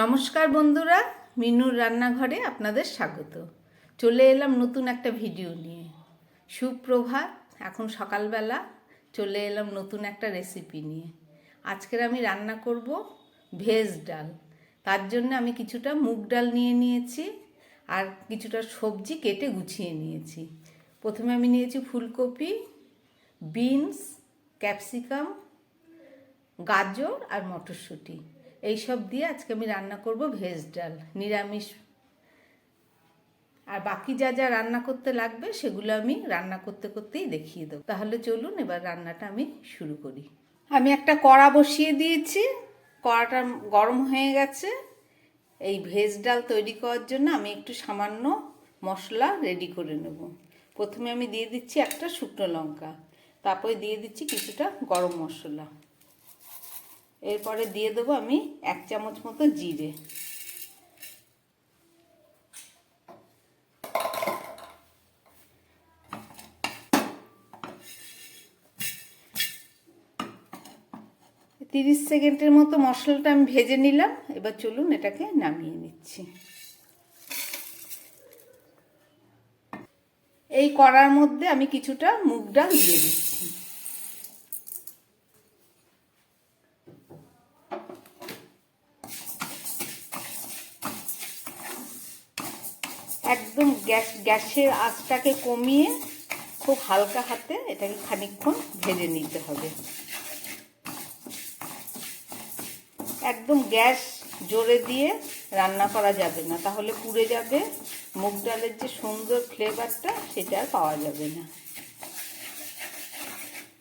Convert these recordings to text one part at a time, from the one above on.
নমস্কার বন্ধুরা, মিনুর রান্নাঘরে আপনাদের স্বাগত। চলে এলাম নতুন একটা ভিডিও নিয়ে। সুপ্রভাত, এখন সকালবেলা চলে এলাম নতুন একটা রেসিপি নিয়ে। আজকের আমি রান্না করব ভেজ ডাল। তার জন্য আমি কিছুটা মুগ ডাল নিয়ে নিয়েছি আর কিছুটা সবজি কেটে গুছিয়ে নিয়েছি। প্রথমে আমি নিয়েছি ফুলকপি, বিনস, ক্যাপসিকাম, গাজর আর মটরশুঁটি। এইসব দিয়ে আজকে আমি রান্না করব ভেজ ডাল, নিরামিষ। আর বাকি যা যা রান্না করতে লাগবে সেগুলো আমি রান্না করতে করতেই দেখিয়ে দেবো। তাহলে চলুন এবার রান্নাটা আমি শুরু করি। আমি একটা কড়া বসিয়ে দিয়েছি, কড়াটা গরম হয়ে গেছে। এই ভেজ ডাল তৈরি করার জন্য আমি একটু সামান্য মশলা রেডি করে নেব। প্রথমে আমি দিয়ে দিচ্ছি একটা শুকনো লঙ্কা, তারপরে দিয়ে দিচ্ছি কিছুটা গরম মশলা, এরপরে দিয়ে দেবো আমি 1 চামচ মতো জিরে, তিরিশ সেকেন্ডের মতো মশলাটা আমি ভেজে নিলাম। এবার চলুন এটাকে নামিয়ে নিচ্ছি। এই কড়ার মধ্যে আমি কিছুটা মুগ ডাল দিয়ে দিচ্ছি। একদম গ্যাসের আঁচটাকে কমিয়ে খুব হালকা হাতে এটাকে খানিকক্ষণ ভেজে নিতে হবে। একদম গ্যাস জোরে দিয়ে রান্না করা যাবে না, তাহলে পুড়ে যাবে। মুগ ডালের যে সুন্দর ফ্লেভারটা সেটা আর পাওয়া যাবে না।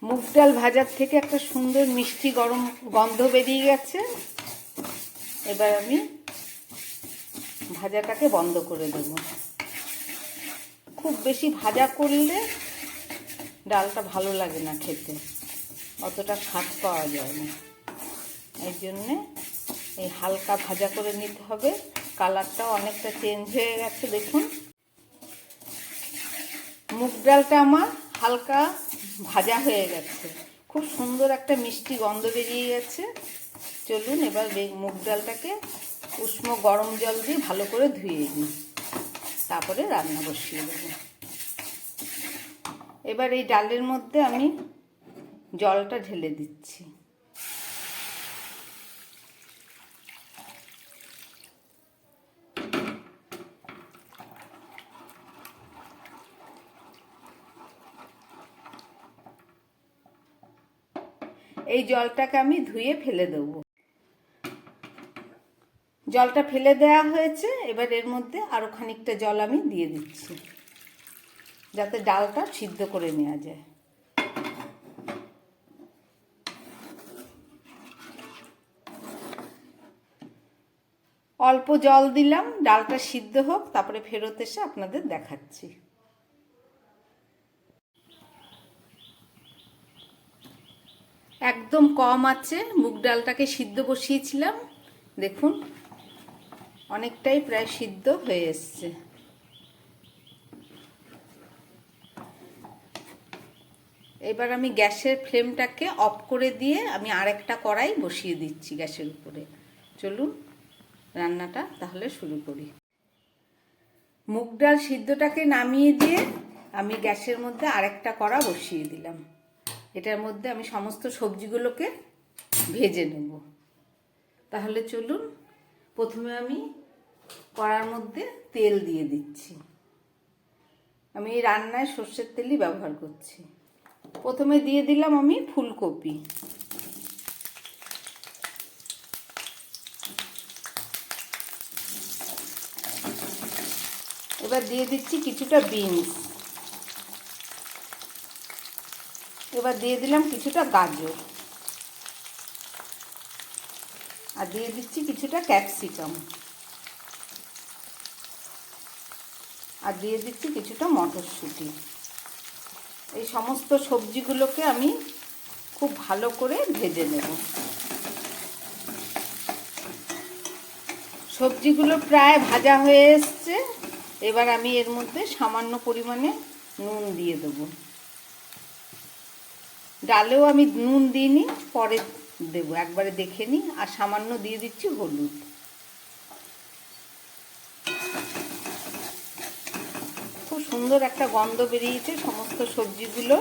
মুগ ডাল ভাজার থেকে একটা সুন্দর মিষ্টি গরম গন্ধ বেরিয়ে গেছে। এবার আমি ভাজাটাকে বন্ধ করে দেব। খুব বেশি ভাজা করলে ডালটা ভালো লাগে না খেতে, অতটা স্বাদ পাওয়া যায় না। এই জন্যে এই হালকা ভাজা করে নিতে হবে। কালারটাও অনেকটা চেঞ্জ হয়ে গেছে, দেখুন। মুগ ডালটা আমার হালকা ভাজা হয়ে গেছে, খুব সুন্দর একটা মিষ্টি গন্ধ বেরিয়ে গেছে। চলুন এবার মুগ ডালটাকে উষ্ণ গরম জল দিয়ে ভালো করে ধুয়ে নিই, তারপরে রান্না বসিয়ে দেবো। এবার এই ডালের মধ্যে আমি জলটা ঢেলে দিচ্ছি। এই জলটাকে আমি ধুয়ে ফেলে দেবো। জলটা ফেলে দেওয়া হয়েছে। এবার এর মধ্যে আরও খানিকটা জল আমি দিয়ে দিচ্ছি, যাতে ডালটা সিদ্ধ করে নেওয়া যায়। অল্প জল দিলাম, ডালটা সিদ্ধ হোক, তারপরে ফেরত এসে আপনাদের দেখাচ্ছি। একদম কম আছে মুগ ডালটাকে সিদ্ধ বসিয়েছিলাম, দেখুন অনেকটাই প্রায় সিদ্ধ হয়ে এসছে। এবার আমি গ্যাসের ফ্লেমটাকে অফ করে দিয়ে আমি আরেকটা কড়াই বসিয়ে দিচ্ছি গ্যাসের উপরে। চলুন রান্নাটা তাহলে শুরু করি। মুগ ডাল সিদ্ধটাকে নামিয়ে দিয়ে আমি গ্যাসের মধ্যে আরেকটা কড়া বসিয়ে দিলাম। এটার মধ্যে আমি সমস্ত সবজিগুলোকে ভেজে নেব। তাহলে চলুন, প্রথমে আমি কড়ার মধ্যে তেল দিয়ে দিচ্ছি। আমি এই রান্নায় সর্ষের তেলই ব্যবহার করছি। প্রথমে দিয়ে দিলাম আমি ফুলকপি, এবার দিয়ে দিচ্ছি কিছুটা বিনস, এবার দিয়ে দিলাম কিছুটা গাজর, আর দিয়ে দিচ্ছি কিছুটা ক্যাপসিকাম, আর দিয়ে দিচ্ছি কিছুটা মটরশুঁটি। এই সমস্ত সবজিগুলোকে আমি খুব ভালো করে ভেজে নেব। সবজিগুলো প্রায় ভাজা হয়ে এসছে। এবার আমি এর মধ্যে সামান্য পরিমাণে নুন দিয়ে দেবো। ডালেও আমি নুন দিইনি, পরে দেবো, একবারে দেখে নিই। আর সামান্য দিয়ে দিচ্ছি হলুদ। সুন্দর একটা গন্ধ বেরিয়েছে সমস্ত সবজিগুলো।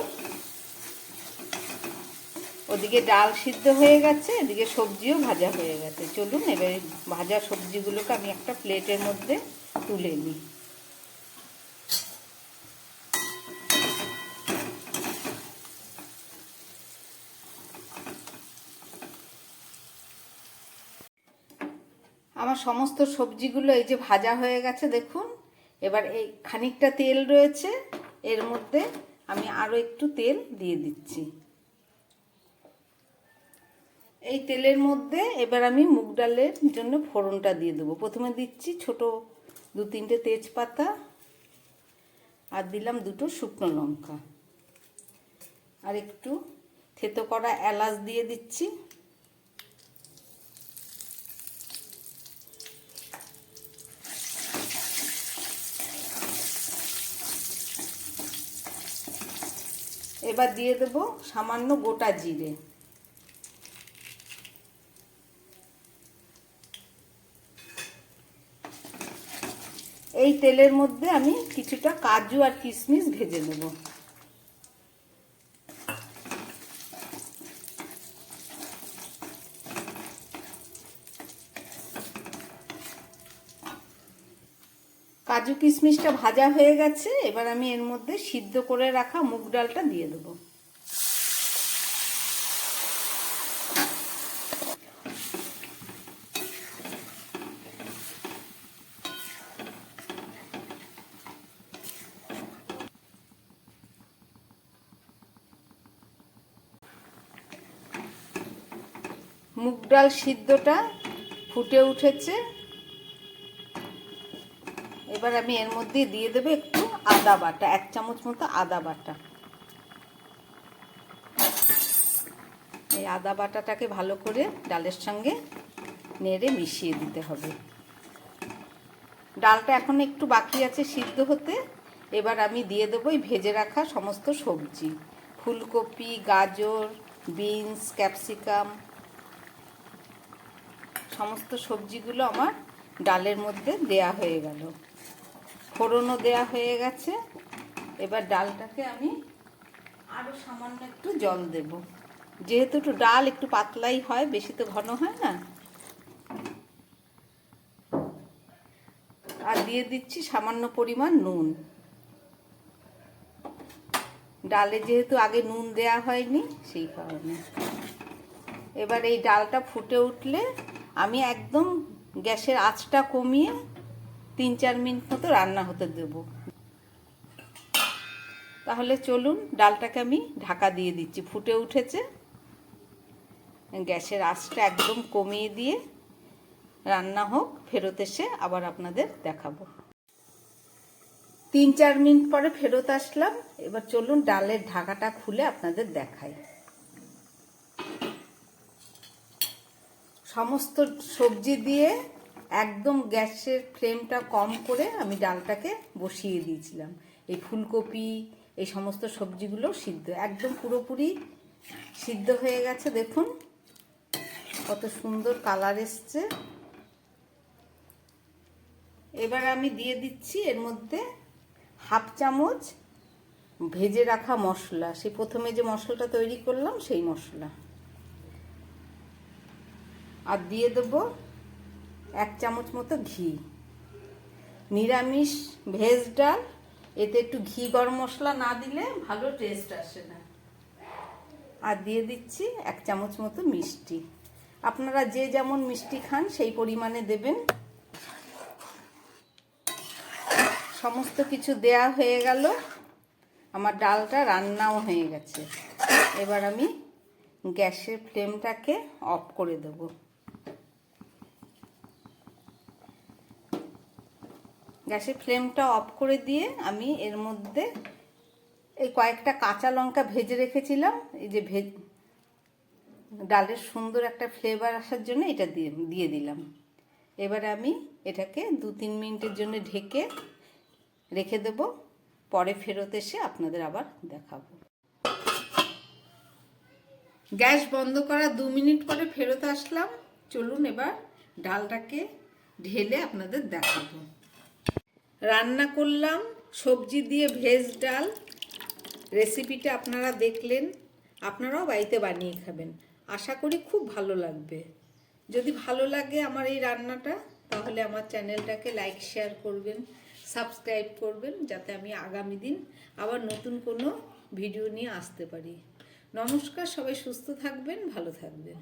ওদিকে ডাল সিদ্ধ হয়ে গেছে, এদিকে সবজিও ভাজা হয়ে গেছে। চলুন এবারে ভাজা সবজিগুলোকে আমি একটা প্লেটের মধ্যে তুলে নিই। আমার সমস্ত সবজিগুলো এই যে ভাজা হয়ে গেছে দেখুন। এবার এই খানিকটা তেল রয়েছে, এর মধ্যে আমি আরও একটু তেল দিয়ে দিচ্ছি। এই তেলের মধ্যে এবার আমি মুগ ডালের জন্য ফোড়নটা দিয়ে দেবো। প্রথমে দিচ্ছি ছোট 2-3টে তেজপাতা, আর দিলাম 2টো শুকনো লঙ্কা, আর একটু থেতো করা এলাচ দিয়ে দিচ্ছি। এবার দিয়ে দেবো সামান্য গোটা জিরে। এই তেলের মধ্যে আমি কিছুটা কাজু আর কিশমিশ ভেজে নেব। কাজু কিশমিশটা ভাজা হয়ে গেছে, এবার আমি এর মধ্যে সিদ্ধ করে রাখা মুগ ডালটা দিয়ে দেবো। মুগ ডাল সিদ্ধটা ফুটে উঠেছে, এবার আমি এর মধ্যে দিয়ে দেবো একটু আদা বাটা, 1 চামচ মতো আদা বাটা। এই আদা বাটাটাকে ভালো করে ডালের সঙ্গে নেড়ে মিশিয়ে দিতে হবে। ডালটা এখন একটু বাকি আছে সিদ্ধ হতে। এবার আমি দিয়ে দেবো এই ভেজে রাখা সমস্ত সবজি, ফুলকপি, গাজর, বিনস, ক্যাপসিকাম, সমস্ত সবজিগুলো আমার ডালের মধ্যে দেয়া হয়ে গেল। ফোড়নও দেয়া হয়ে গেছে। এবার ডালটাকে আমি আরও সামান্য একটু জল দেব, যেহেতু একটু ডাল একটু পাতলাই হয়, বেশি তো ঘন হয় না। আর দিয়ে দিচ্ছি সামান্য পরিমাণ নুন। ডালে যেহেতু আগে নুন দেয়া হয়নি সেই কারণে। এবার এই ডালটা ফুটে উঠলে আমি একদম গ্যাসের আঁচটা কমিয়ে 3-4 মিনিট মতো রান্না হতে দেব। তাহলে চলুন ডালটাকে আমি ঢাকা দিয়ে দিচ্ছি। ফুটে উঠেছে, গ্যাসের আঁচটা একদম কমিয়ে দিয়ে রান্না হোক, ফেরত এসে আবার আপনাদের দেখাবো। 3-4 মিনিট পরে ফেরত আসলাম। এবার চলুন ডালের ঢাকাটা খুলে আপনাদের দেখাই। সমস্ত সবজি দিয়ে একদম গ্যাসের ফ্লেমটা কম করে আমি ডালটাকে বসিয়ে দিয়েছিলাম। এই ফুলকপি, এই সমস্ত সবজিগুলো সিদ্ধ একদম পুরোপুরি সিদ্ধ হয়ে গেছে। দেখুন কত সুন্দর কালার এসছে। এবার আমি দিয়ে দিচ্ছি এর মধ্যে 1/2 চামচ ভেজে রাখা মশলা, সেই প্রথমে যে মশলাটা তৈরি করলাম সেই মশলা। আর দিয়ে দেবো 1 চামচ মতো ঘি। নিরামিষ ভেজ ডাল, এতে একটু ঘি গরম মশলা না দিলে ভালো টেস্ট আসে না। আর দিয়ে দিচ্ছি 1 চামচ মতো মিষ্টি। আপনারা যে যেমন মিষ্টি খান সেই পরিমাণে দেবেন। সমস্ত কিছু দেয়া হয়ে গেল, আমার ডালটা রান্নাও হয়ে গেছে। এবার আমি গ্যাসের ফ্লেমটাকে অফ করে দেব। গ্যাসের ফ্লেমটা অফ করে দিয়ে আমি এর মধ্যে এই কয়েকটা কাঁচা লঙ্কা ভেজে রেখেছিলাম, এই যে ডালের সুন্দর একটা ফ্লেভার আসার জন্য এটা দিয়ে দিলাম। এবারে আমি এটাকে 2-3 মিনিটের জন্য ঢেকে রেখে দেব, পরে ফেরত এসে আপনাদের আবার দেখাবো। গ্যাস বন্ধ করা 2 মিনিট পরে ফেরত আসলাম। চলুন এবার ডালটাকে ঢেলে আপনাদের দেখাবো। রান্না করলাম সবজি দিয়ে ভেজ ডাল রেসিপিটা আপনারা দেখলেন, আপনারাও বাড়িতে বানিয়ে খাবেন। আশা করি খুব ভালো লাগবে। যদি ভালো লাগে আমার এই রান্নাটা, তাহলে আমার চ্যানেলটাকে লাইক শেয়ার করবেন, সাবস্ক্রাইব করবেন, যাতে আমি আগামী দিন আবার নতুন কোনো ভিডিও নিয়ে আসতে পারি। নমস্কার, সবাই সুস্থ থাকবেন, ভালো থাকবেন।